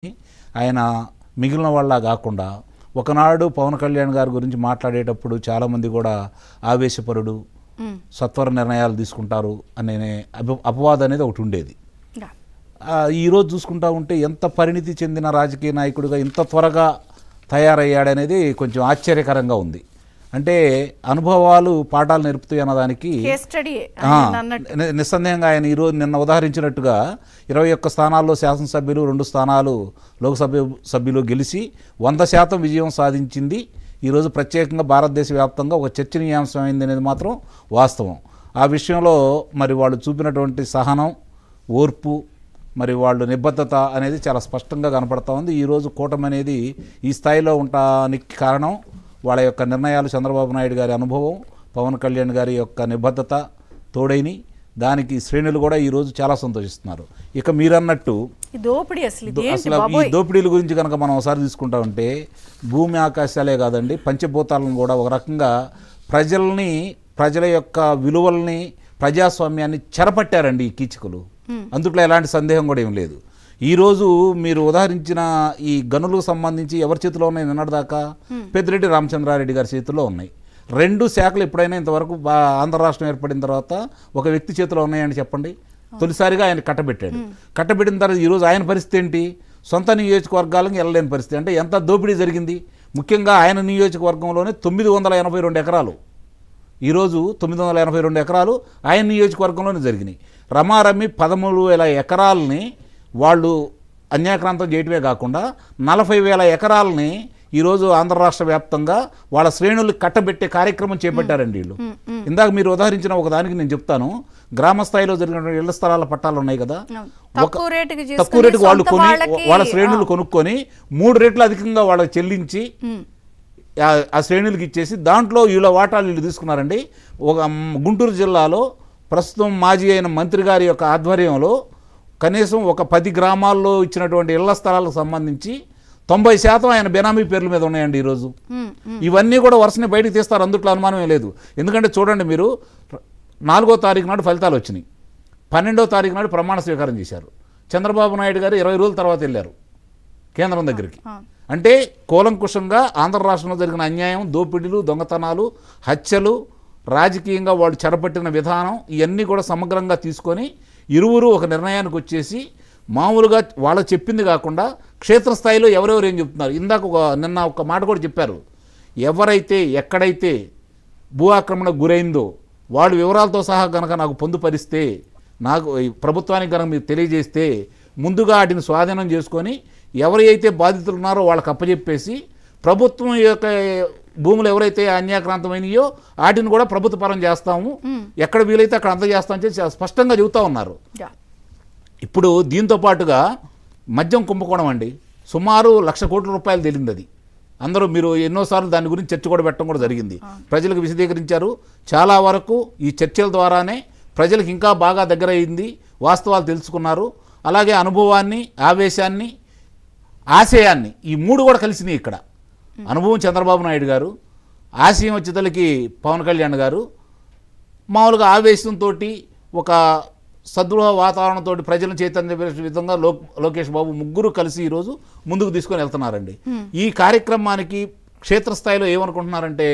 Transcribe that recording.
ఆయన మిగిలిన వాళ్ళ కాకుండా ఒకనాడు పవన్ కళ్యాణ్ గారి గురించి మాట్లాడేటప్పుడు చాలామంది కూడా ఆవేశపరుడు సత్వర నిర్ణయాలు తీసుకుంటారు అనే అపవాదం అనేది ఒకటి ఉండేది. ఈరోజు చూసుకుంటా ఉంటే ఎంత పరిణితి చెందిన రాజకీయ నాయకుడిగా ఇంత త్వరగా తయారయ్యాడనేది కొంచెం ఆశ్చర్యకరంగా ఉంది. అంటే అనుభవాలు పాఠాలు నేర్పుతాయి అన్నదానికి నిస్సందేహంగా ఆయన ఈరోజు నిన్న ఉదాహరించినట్టుగా 21 స్థానాల్లో శాసనసభ్యులు 2 స్థానాలు లోక్సభ సభ్యులు గెలిచి 100% విజయం సాధించింది. ఈరోజు ప్రత్యేకంగా భారతదేశ వ్యాప్తంగా ఒక చర్చనీయాంశం అయింది అనేది మాత్రం వాస్తవం. ఆ విషయంలో మరి వాళ్ళు చూపినటువంటి సహనం, ఓర్పు, మరి వాళ్ళు నిబద్ధత అనేది చాలా స్పష్టంగా కనపడతా ఉంది. ఈరోజు కూటమి అనేది ఈ స్థాయిలో ఉండడానికి కారణం వాళ్ళ యొక్క నిర్ణయాలు, చంద్రబాబు నాయుడు గారి అనుభవం, పవన్ కళ్యాణ్ గారి యొక్క నిబద్ధత తోడైని దానికి శ్రేణులు కూడా ఈరోజు చాలా సంతోషిస్తున్నారు. ఇక మీరన్నట్టు అసలు ఈ దోపిడీల గురించి కనుక మనం ఒకసారి తీసుకుంటా ఉంటే భూమి ఆకాశాలే కాదండి, పంచభూతాలను కూడా ఒక రకంగా ప్రజల యొక్క విలువల్ని, ప్రజాస్వామ్యాన్ని చెరపట్టారండి ఈ కీచకులు. అందుట్లో ఎలాంటి సందేహం కూడా ఏం లేదు. ఈరోజు మీరు ఉదాహరించిన ఈ గనులకు సంబంధించి ఎవరి చేతిలో ఉన్నాయి? నిన్నటిదాకా పెద్దిరెడ్డి రామచంద్రారెడ్డి గారి చేతిలో ఉన్నాయి. 2 శాఖలు ఎప్పుడైనా ఇంతవరకు ఆంధ్ర రాష్ట్రం ఏర్పడిన తర్వాత ఒక వ్యక్తి చేతిలో ఉన్నాయని చెప్పండి. తొలిసారిగా ఆయన కట్టబెట్టాడు. కట్టబెట్టిన తర్వాత ఈరోజు ఆయన పరిస్థితి ఏంటి? సొంత నియోజకవర్గాలకు వెళ్ళలేని పరిస్థితి. అంటే ఎంత దోపిడీ జరిగింది. ముఖ్యంగా ఆయన నియోజకవర్గంలోనే 982 ఎకరాలు, ఈరోజు 982 ఎకరాలు ఆయన నియోజకవర్గంలోనే జరిగినాయి. రమారమ్మి 13,000 ఎకరాలని వాళ్ళు అన్యాక్రాంతం చేయటమే కాకుండా 40,000 ఎకరాలని ఈరోజు ఆంధ్ర రాష్ట్ర వ్యాప్తంగా వాళ్ళ శ్రేణులు కట్టబెట్టే కార్యక్రమం చేపట్టారండి వీళ్ళు. ఇందాక మీరు ఉదాహరించిన ఒక దానికి నేను చెప్తాను. గ్రామ స్థాయిలో జరిగిన ఇళ్ల స్థలాల పట్టాలు ఉన్నాయి కదా, తక్కువ రేటుకి వాళ్ళు వాళ్ళ శ్రేణులు కొనుక్కొని 3 రెట్లు అధికంగా వాళ్ళకి చెల్లించి ఆ శ్రేణులకు ఇచ్చేసి దాంట్లో వీళ్ళ వాటాలు వీళ్ళు తీసుకున్నారండి. ఒక గుంటూరు జిల్లాలో ప్రస్తుతం మాజీ అయిన మంత్రి గారి యొక్క ఆధ్వర్యంలో కనీసం ఒక 10 గ్రామాల్లో ఇచ్చినటువంటి ఇళ్ల స్థలాలకు సంబంధించి 90% ఆయన బెనామీ పేర్ల మీద ఉన్నాయండి ఈరోజు. ఇవన్నీ కూడా వరుసనే బయటకు తీస్తారు, అందుట్లో అనుమానమే లేదు. ఎందుకంటే చూడండి, మీరు 4వ తారీఖు నాడు ఫలితాలు వచ్చినాయి, 12వ తారీఖు నాడు ప్రమాణ స్వీకారం చేశారు. చంద్రబాబు నాయుడు గారు 20 రోజుల తర్వాత వెళ్ళారు కేంద్రం దగ్గరికి. అంటే కూలంకుషంగా ఆంధ్ర రాష్ట్రంలో జరిగిన అన్యాయం, దోపిడీలు, దొంగతనాలు, హత్యలు, రాజకీయంగా వాళ్ళు చెరపట్టిన విధానం, ఇవన్నీ కూడా సమగ్రంగా తీసుకొని ఇరువురు ఒక నిర్ణయానికి వచ్చేసి మామూలుగా వాళ్ళు చెప్పింది కాకుండా క్షేత్రస్థాయిలో ఎవరెవరు ఏం చెప్తున్నారు. ఇందాక నిన్న ఒక మాట కూడా చెప్పారు. ఎవరైతే ఎక్కడైతే భూ ఆక్రమణకు గురైందో వాళ్ళు వివరాలతో సహా కనుక నాకు పొందుపరిస్తే, నాకు ప్రభుత్వానికి కనుక మీరు తెలియజేస్తే ముందుగా వాటిని స్వాధీనం చేసుకొని ఎవరైతే బాధితులు ఉన్నారో వాళ్ళకి అప్పచెప్పేసి ప్రభుత్వం యొక్క భూములు ఎవరైతే అన్యాక్రాంతమైనయో వాటిని కూడా ప్రభుత్వ పరం చేస్తాము, ఎక్కడ వీలైతే అక్కడ అంత చేస్తామని చెప్పి స్పష్టంగా చెబుతూ ఉన్నారు. ఇప్పుడు దీంతో పాటుగా మద్యం కుంభకోణం అండి, సుమారు 1,00,000 కోట్ల రూపాయలు తేలింది. అది అందరూ మీరు ఎన్నోసార్లు దాని గురించి చర్చ కూడా పెట్టడం కూడా జరిగింది. ప్రజలకు విశదీకరించారు. చాలా వరకు ఈ చర్చల ద్వారానే ప్రజలకు ఇంకా బాగా దగ్గర అయింది, వాస్తవాలు తెలుసుకున్నారు. అలాగే అనుభవాన్ని, ఆవేశాన్ని, ఆశయాన్ని, ఈ 3 కూడా కలిసినాయి ఇక్కడ. అనుభవం చంద్రబాబు నాయుడు గారు, ఆశయం వచ్చేతలకి పవన్ కళ్యాణ్ గారు, మామూలుగా ఆవేశంతో ఒక సదృఢ వాతావరణంతో ప్రజలను చైతన్య విధంగా లోకేష్ బాబు ముగ్గురు కలిసి ఈరోజు ముందుకు తీసుకొని వెళ్తున్నారండి. ఈ కార్యక్రమానికి క్షేత్రస్థాయిలో ఏమనుకుంటున్నారంటే